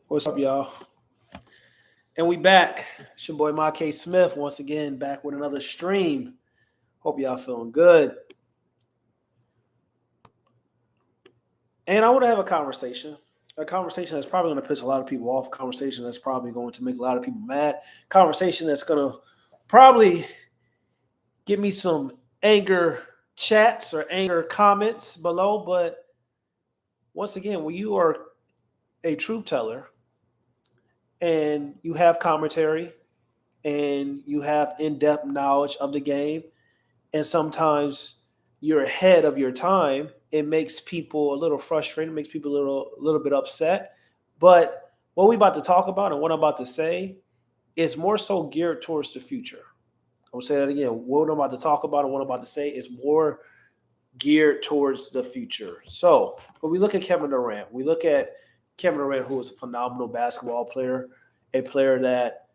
What's up, y'all? And we back. It's your boy Ma K. Smith once again back with another stream. Hope y'all feeling good. And I want to have a conversation that's probably going to piss a lot of people off, a conversation that's probably going to make a lot of people mad, a conversation that's going to probably give me some anger chats or anger comments below. But once again, when you are a truth teller and you have commentary and you have in-depth knowledge of the game, and sometimes you're ahead of your time, it makes people a little frustrated, makes people a little bit upset. But what we about to talk about and what I'm about to say is more so geared towards the future. I'm gonna say that again. What I'm about to talk about and what I'm about to say is more geared towards the future. So when we look at Kevin Durant, we look at Kevin Durant, who is a phenomenal basketball player, a player that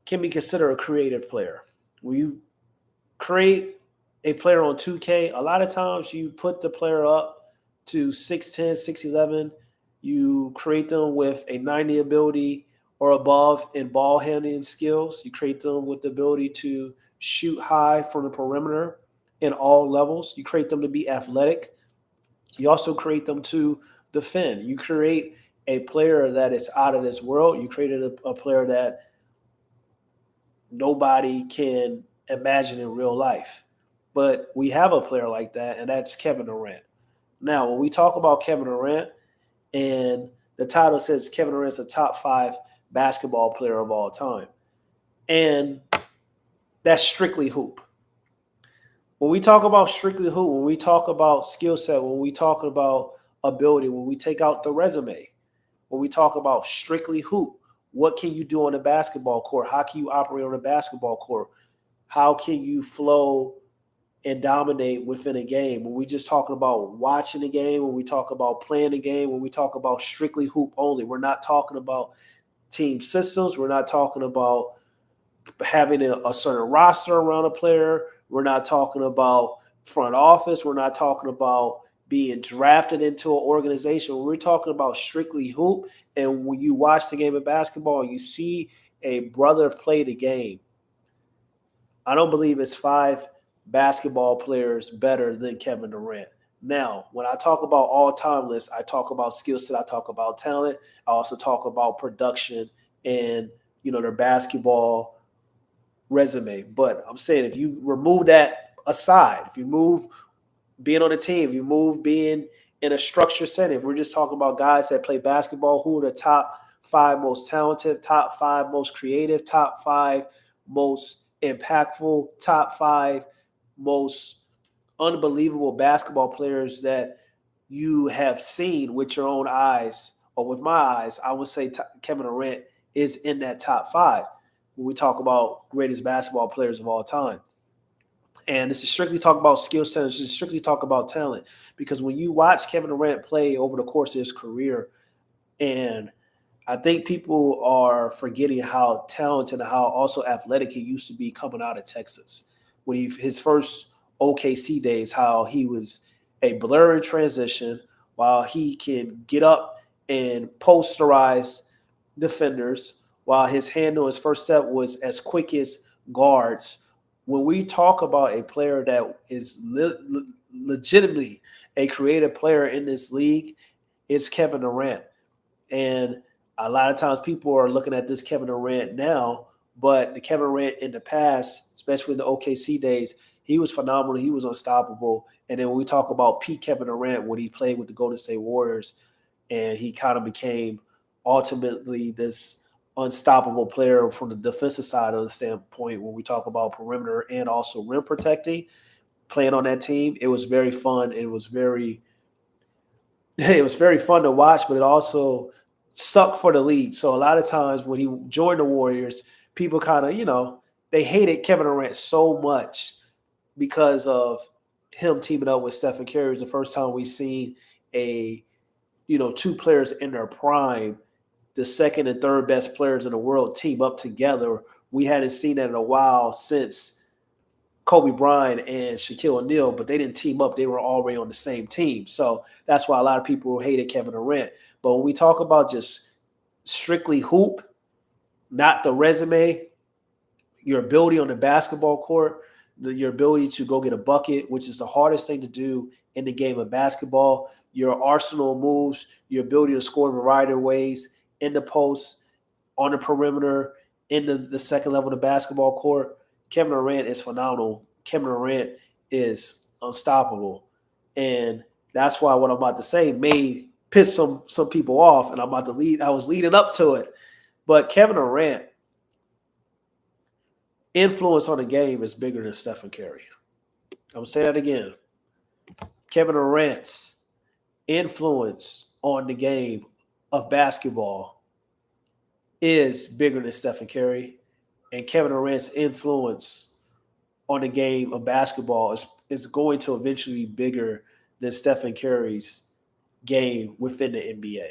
can be considered a creative player. When you create a player on 2K, a lot of times you put the player up to 6'10, 6'11. You create them with a 90 ability or above in ball handling skills. You create them with the ability to shoot high from the perimeter in all levels. You create them to be athletic. You also create them to defend. You create a player that is out of this world. You created a player that nobody can imagine in real life. But we have a player like that, and that's Kevin Durant. Now, when we talk about Kevin Durant, and the title says Kevin Durant's a top 5 basketball player of all time, and that's strictly hoop. When we talk about strictly hoop, when we talk about skill set, when we talk about ability, when we take out the resume, when we talk about strictly hoop, what can you do on the basketball court? How can you operate on the basketball court? How can you flow and dominate within a game? When we just talking about watching the game, when we talk about playing the game, when we talk about strictly hoop only, we're not talking about team systems. We're not talking about having a certain roster around a player. We're not talking about front office. We're not talking about being drafted into an organization. We're talking about strictly hoop. And when you watch the game of basketball and you see a brother play the game, I don't believe it's 5 basketball players better than Kevin Durant. Now, when I talk about all-time lists, I talk about skill set, I talk about talent, I also talk about production and their basketball resume. But I'm saying if you remove that aside, if you move being on a team, if you move being in a structured setting, if we're just talking about guys that play basketball, who are the top 5 most talented, top 5 most creative, top 5 most impactful, top 5 most unbelievable basketball players that you have seen with your own eyes or with my eyes, I would say Kevin Durant is in that top 5 when we talk about greatest basketball players of all time. And this is strictly talk about skill set. This is strictly talk about talent. Because when you watch Kevin Durant play over the course of his career, and I think people are forgetting how talented and how also athletic he used to be coming out of Texas. When his first OKC days, how he was a blur in transition, while he can get up and posterize defenders, while his handle, his first step was as quick as guards. When we talk about a player that is legitimately a creative player in this league, it's Kevin Durant. And a lot of times people are looking at this Kevin Durant now, but the Kevin Durant in the past, especially in the OKC days, he was phenomenal. He was unstoppable. And then when we talk about peak Kevin Durant, when he played with the Golden State Warriors, and he kind of became ultimately this unstoppable player from the defensive side of the standpoint, when we talk about perimeter and also rim protecting, playing on that team, it was very fun. It was very fun to watch, but it also sucked for the league. So a lot of times when he joined the Warriors, people kind of, they hated Kevin Durant so much because of him teaming up with Stephen Curry. It was the first time we seen a, 2 players in their prime, the second and third best players in the world team up together. We hadn't seen that in a while since Kobe Bryant and Shaquille O'Neal, but they didn't team up. They were already on the same team. So that's why a lot of people hated Kevin Durant. But when we talk about just strictly hoop, not the resume, your ability on the basketball court, your ability to go get a bucket, which is the hardest thing to do in the game of basketball, your arsenal moves, your ability to score in a variety of ways in the post, on the perimeter, in the second level of the basketball court. Kevin Durant is phenomenal. Kevin Durant is unstoppable. And that's why what I'm about to say may piss some people off, and I'm about to lead. I was leading up to it. But Kevin Durant influence on the game is bigger than Stephen Curry. I'm going to say that again. Kevin Durant's influence on the game of basketball is bigger than Stephen Curry. And Kevin Durant's influence on the game of basketball is going to eventually be bigger than Stephen Curry's game within the NBA.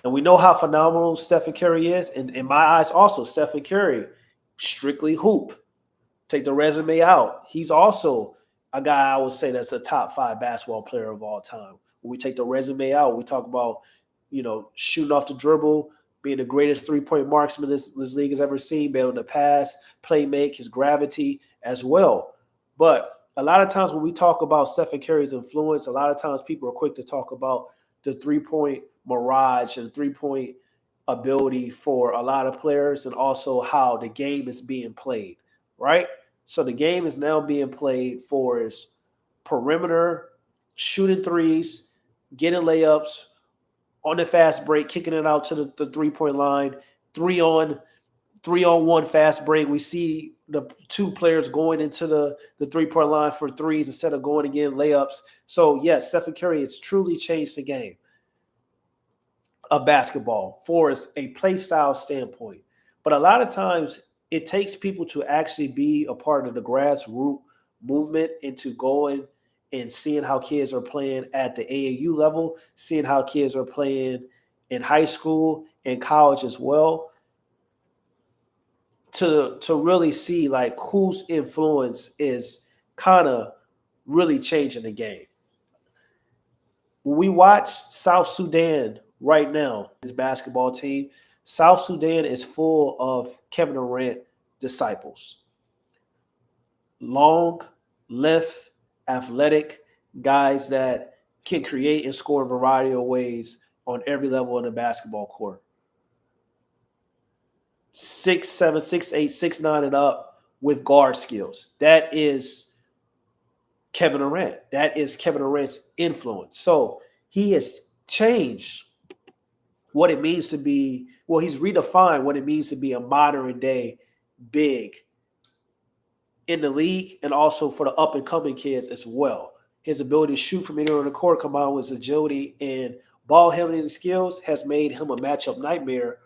And we know how phenomenal Stephen Curry is. And in my eyes also, Stephen Curry, strictly hoop. Take the resume out. He's also a guy I would say that's a top 5 basketball player of all time. When we take the resume out, we talk about, shooting off the dribble, being the greatest three-point marksman this league has ever seen, being able to pass, play make, his gravity as well. But a lot of times when we talk about Stephen Curry's influence, a lot of times people are quick to talk about the three-point mirage and three-point ability for a lot of players, and also how the game is being played, right? So the game is now being played for its perimeter, shooting threes, getting layups, on the fast break, kicking it out to the three-point line, three on one fast break. We see the 2 players going into the three-point line for threes instead of going again layups. So, yes, Stephen Curry has truly changed the game of basketball for a play style standpoint. But a lot of times it takes people to actually be a part of the grassroots movement into going and seeing how kids are playing at the AAU level, seeing how kids are playing in high school and college as well, to really see like whose influence is kind of really changing the game. When we watch South Sudan right now, this basketball team, South Sudan is full of Kevin Durant disciples. Long, lithe, athletic guys that can create and score a variety of ways on every level in the basketball court. 6'7", 6'8", 6'9", and up with guard skills. That is Kevin Durant. That is Kevin Durant's influence. So he has changed what it means to be, he's redefined what it means to be a modern day big in the league, and also for the up-and-coming kids as well. His ability to shoot from anywhere on the court, combined with his agility and ball handling skills, has made him a matchup nightmare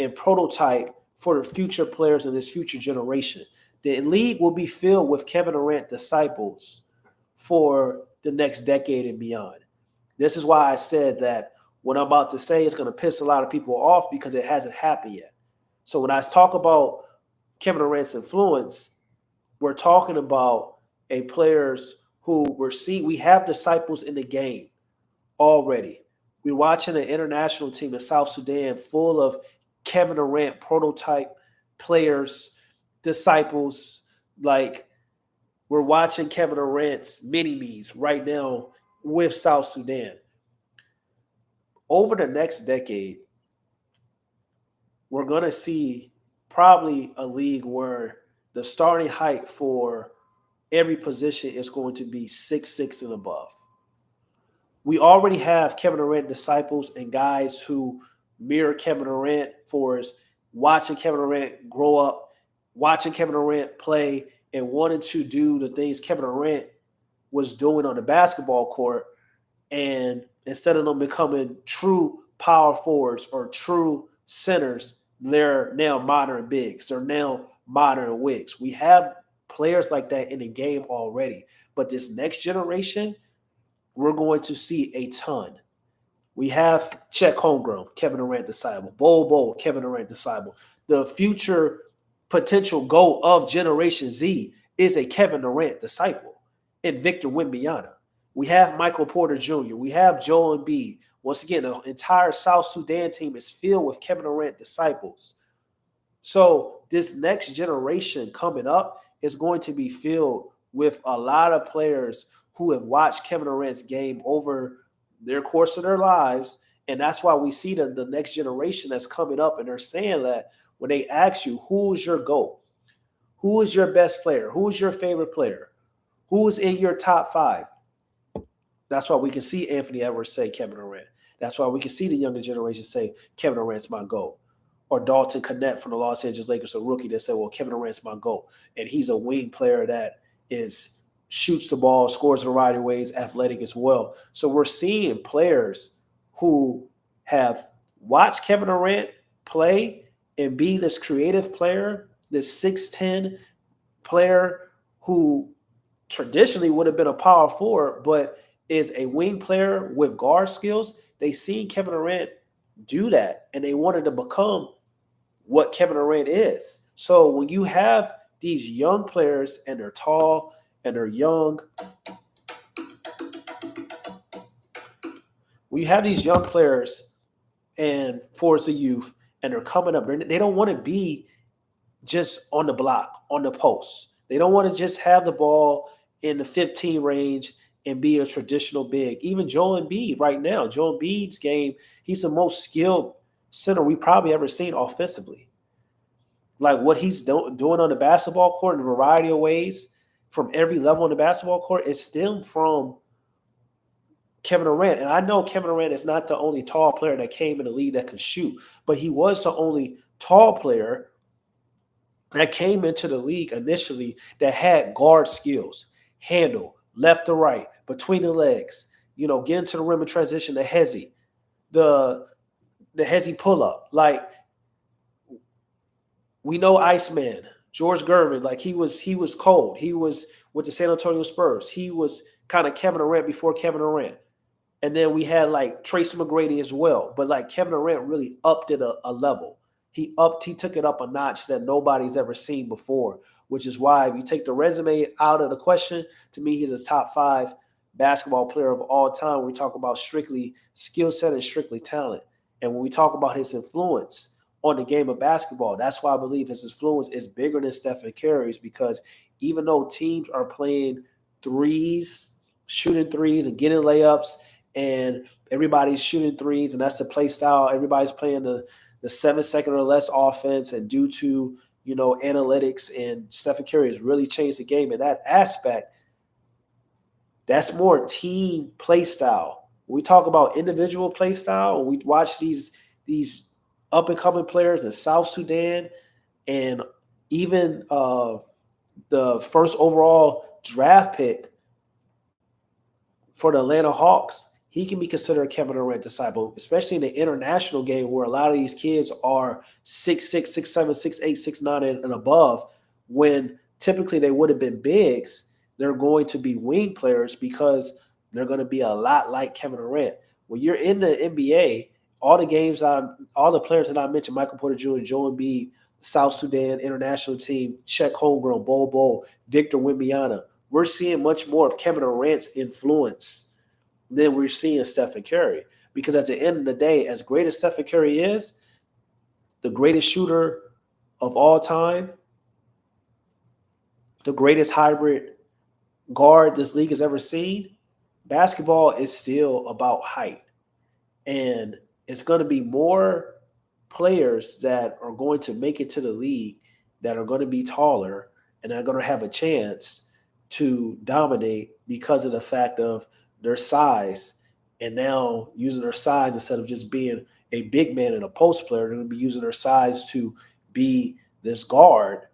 and prototype for the future players in this future generation. The league will be filled with Kevin Durant disciples for the next decade and beyond. This is why I said that what I'm about to say is going to piss a lot of people off, because it hasn't happened yet. So when I talk about Kevin Durant's influence, we're talking about a players who we have disciples in the game already. We're watching an international team in South Sudan full of Kevin Durant prototype players, disciples. Like, we're watching Kevin Durant's mini-me's right now with South Sudan. Over the next decade, we're going to see probably a league where the starting height for every position is going to be 6'6" and above. We already have Kevin Durant disciples and guys who mirror Kevin Durant for watching Kevin Durant grow up, watching Kevin Durant play, and wanting to do the things Kevin Durant was doing on the basketball court. And instead of them becoming true power forwards or true centers, they're now modern bigs. They're now modern wigs. We have players like that in the game already. But this next generation, we're going to see a ton. We have Chet Holmgren, Kevin Durant disciple. Bol, Kevin Durant disciple. The future potential goal of Generation Z is a Kevin Durant disciple and Victor Wembanyama. We have Michael Porter Jr. We have Joel Embiid. Once again, the entire South Sudan team is filled with Kevin Durant disciples. So this next generation coming up is going to be filled with a lot of players who have watched Kevin Durant's game over their course of their lives. And that's why we see the next generation that's coming up, and they're saying that when they ask you, who is your GOAT? Who is your best player? Who is your favorite player? Who is in your top 5? That's why we can see Anthony Edwards say Kevin Durant. That's why we can see the younger generation say Kevin Durant's my GOAT. Or Dalton Connett from the Los Angeles Lakers, a rookie that said, well, Kevin Durant's my GOAT. And he's a wing player that shoots the ball, scores a variety of ways, athletic as well. So we're seeing players who have watched Kevin Durant play and be this creative player, this 6'10 player who traditionally would have been a power forward, but is a wing player with guard skills. They seen Kevin Durant do that, and they wanted to become what Kevin Durant is. So when you have these young players and they're tall and they're young, when you have these young players and for the youth and they're coming up, they don't want to be just on the block, on the post. They don't want to just have the ball in the 15 range and be a traditional big. Even Joel Embiid right now, Joel Embiid's game, he's the most skilled center we probably ever seen offensively. Like what he's doing on the basketball court in a variety of ways from every level on the basketball court is stemmed from Kevin Durant. And I know Kevin Durant is not the only tall player that came in the league that can shoot, but he was the only tall player that came into the league initially that had guard skills, handle, left to right, between the legs, get into the rim and transition, the hezzy, the hezzy pull-up. Like, we know Iceman, George Gervin, like he was cold. He was with the San Antonio Spurs. He was kind of Kevin Durant before Kevin Durant. And then we had like Tracy McGrady as well. But like Kevin Durant really upped it a level. He took it up a notch that nobody's ever seen before, which is why if you take the resume out of the question, to me, he's a top 5 basketball player of all time. We talk about strictly skill set and strictly talent. And when we talk about his influence on the game of basketball, that's why I believe his influence is bigger than Stephen Curry's, because even though teams are playing threes, shooting threes and getting layups, and everybody's shooting threes, and that's the play style, everybody's playing the 7-second or less offense, and due to analytics, and Stephen Curry has really changed the game in that aspect. That's more team play style. When we talk about individual play style, we watch these up-and-coming players in South Sudan, and even the first overall draft pick for the Atlanta Hawks, he can be considered a Kevin Durant disciple, especially in the international game where a lot of these kids are 6'6", 6'7", 6'8", 6'9", and above, when typically they would have been bigs. They're going to be wing players because they're going to be a lot like Kevin Durant. When you're in the NBA, all the players that I mentioned, Michael Porter Jr., Joel Embiid, South Sudan international team, Chet Holmgren, Bol, Victor Wembanyama, we're seeing much more of Kevin Durant's influence than we're seeing Stephen Curry. Because at the end of the day, as great as Stephen Curry is, the greatest shooter of all time, the greatest hybrid guard this league has ever seen, basketball is still about height. And it's going to be more players that are going to make it to the league that are going to be taller and are going to have a chance to dominate because of the fact of their size, and now using their size instead of just being a big man and a post player, they're going to be using their size to be this guard,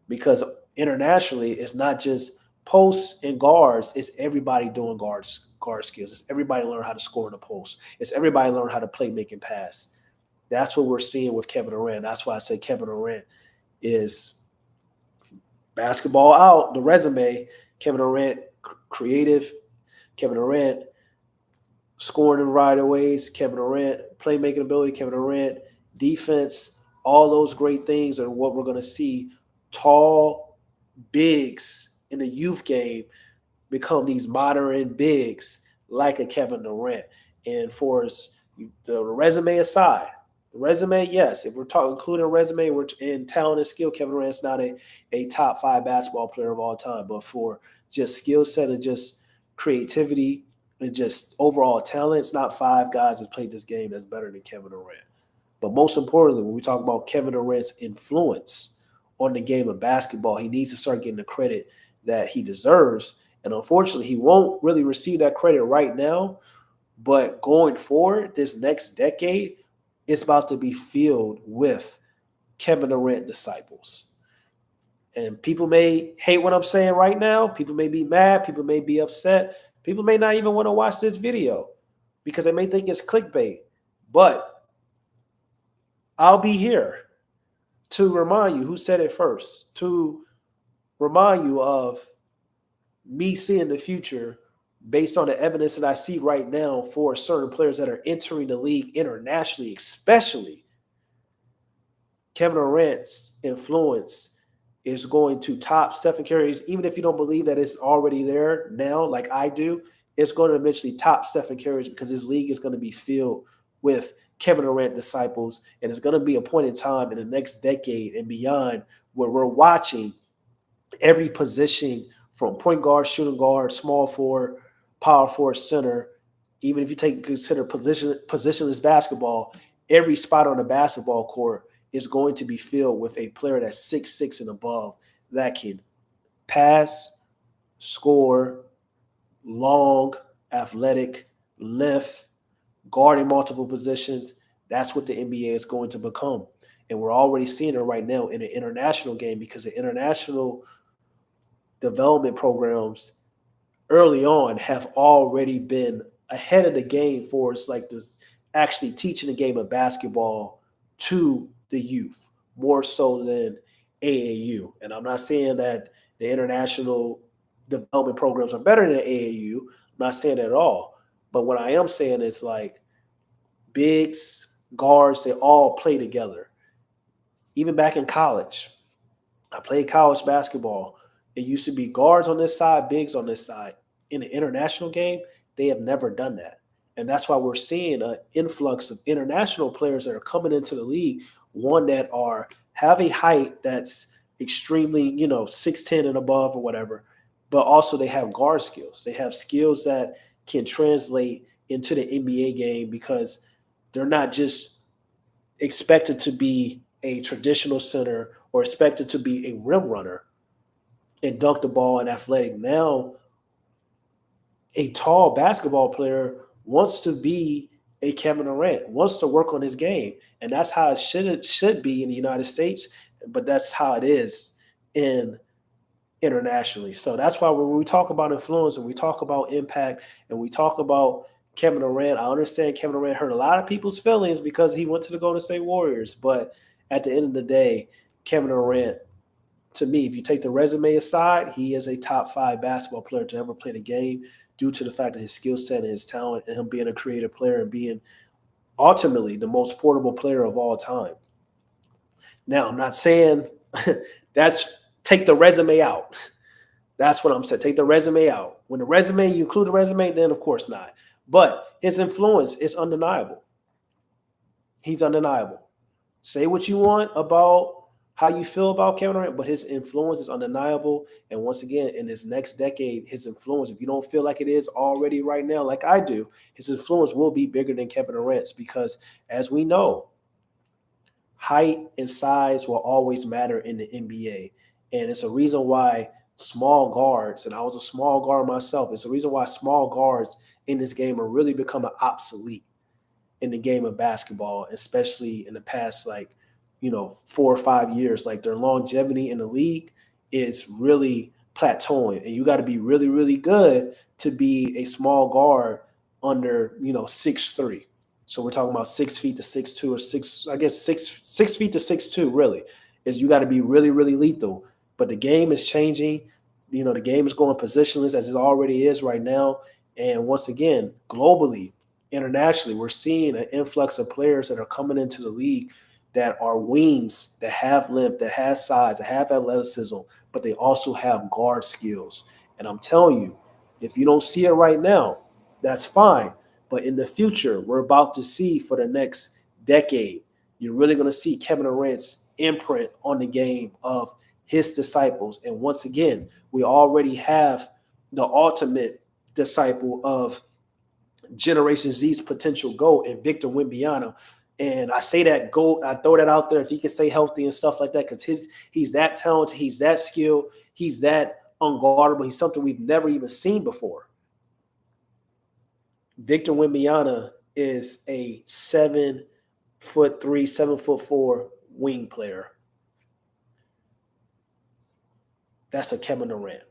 because internationally it's not just posts and guards, it's everybody doing guard skills. It's everybody learn how to score in the post. It's everybody learn how to play, make, and pass. That's what we're seeing with Kevin Durant. That's why I say Kevin Durant is basketball out, the resume. Kevin Durant, creative. Kevin Durant, scoring in right of ways. Kevin Durant, playmaking ability. Kevin Durant, defense. All those great things are what we're going to see. Tall, bigs in the youth game become these modern bigs like a Kevin Durant. And for the resume aside, the resume, yes, if we're talking including resume, we're in talent and skill. Kevin Durant's not a top 5 basketball player of all time, but for just skill set and just creativity and just overall talent, it's not 5 guys that played this game that's better than Kevin Durant. But most importantly, when we talk about Kevin Durant's influence on the game of basketball, he needs to start getting the credit that he deserves. And unfortunately, he won't really receive that credit right now. But going forward, this next decade, it's about to be filled with Kevin Durant disciples. And people may hate what I'm saying right now. People may be mad. People may be upset. People may not even want to watch this video because they may think it's clickbait. But I'll be here to remind you who said it first, to remind you of me seeing the future based on the evidence that I see right now for certain players that are entering the league internationally, especially Kevin Durant's influence is going to top Stephen Curry's. Even if you don't believe that it's already there now, like I do, it's going to eventually top Stephen Curry's because his league is going to be filled with Kevin Durant disciples. And it's going to be a point in time in the next decade and beyond where we're watching every position from point guard, shooting guard, small forward, power forward, center. Even if you consider positionless basketball, every spot on the basketball court is going to be filled with a player that's 6'6" and above that can pass, score, long, athletic, lift, guarding multiple positions. That's what the NBA is going to become. And we're already seeing it right now in the international game because the international development programs early on have already been ahead of the game for us, like this actually teaching the game of basketball to the youth more so than AAU. And I'm not saying that the international development programs are better than AAU. I'm not saying that at all. But what I am saying is like bigs, guards, they all play together. Even back in college, I played college basketball. It used to be guards on this side, bigs on this side. In the international game, they have never done that. And that's why we're seeing an influx of international players that are coming into the league, one that have a height that's extremely, 6'10" and above or whatever, but also they have guard skills. They have skills that can translate into the NBA game because they're not just expected to be a traditional center or expected to be a rim runner and dunk the ball and athletic. Now, a tall basketball player wants to be a Kevin Durant, wants to work on his game. And that's how it should be in the United States, but that's how it is internationally. So that's why when we talk about influence and we talk about impact and we talk about Kevin Durant, I understand Kevin Durant hurt a lot of people's feelings because he went to the Golden State Warriors. But at the end of the day, Kevin Durant, to me, if you take the resume aside, he is a top 5 basketball player to ever play the game due to the fact that his skill set and his talent and him being a creative player and being ultimately the most portable player of all time. Now, I'm not saying take the resume out. That's what I'm saying. Take the resume out. When you include the resume, then of course not. But his influence is undeniable. He's undeniable. Say what you want about how you feel about Kevin Durant, but his influence is undeniable. And once again, in this next decade, his influence, if you don't feel like it is already right now, like I do, his influence will be bigger than Kevin Durant's because, as we know, height and size will always matter in the NBA. And it's a reason why small guards, and I was a small guard myself, it's a reason why small guards in this game are really becoming obsolete in the game of basketball, especially in the past, 4 or 5 years. Like their longevity in the league is really plateauing. And you got to be really, really good to be a small guard under, 6'3". So we're talking about 6 feet to 6'2" or 6 feet to 6'2", really, is you got to be really, really lethal. But the game is changing. The game is going positionless as it already is right now. And once again, globally, internationally, we're seeing an influx of players that are coming into the league that are wings, that have length, that have size, that have athleticism, but they also have guard skills. And I'm telling you, if you don't see it right now, that's fine. But in the future, we're about to see for the next decade, you're really going to see Kevin Durant's imprint on the game of his disciples. And once again, we already have the ultimate disciple of Generation Z's potential GOAT and Victor Wembanyama. And I say that GOAT, I throw that out there if he can stay healthy and stuff like that, because he's that talented, he's that skilled, he's that unguardable. He's something we've never even seen before. Victor Wembanyama is a 7'3", 7'4" wing player. That's a Kevin Durant.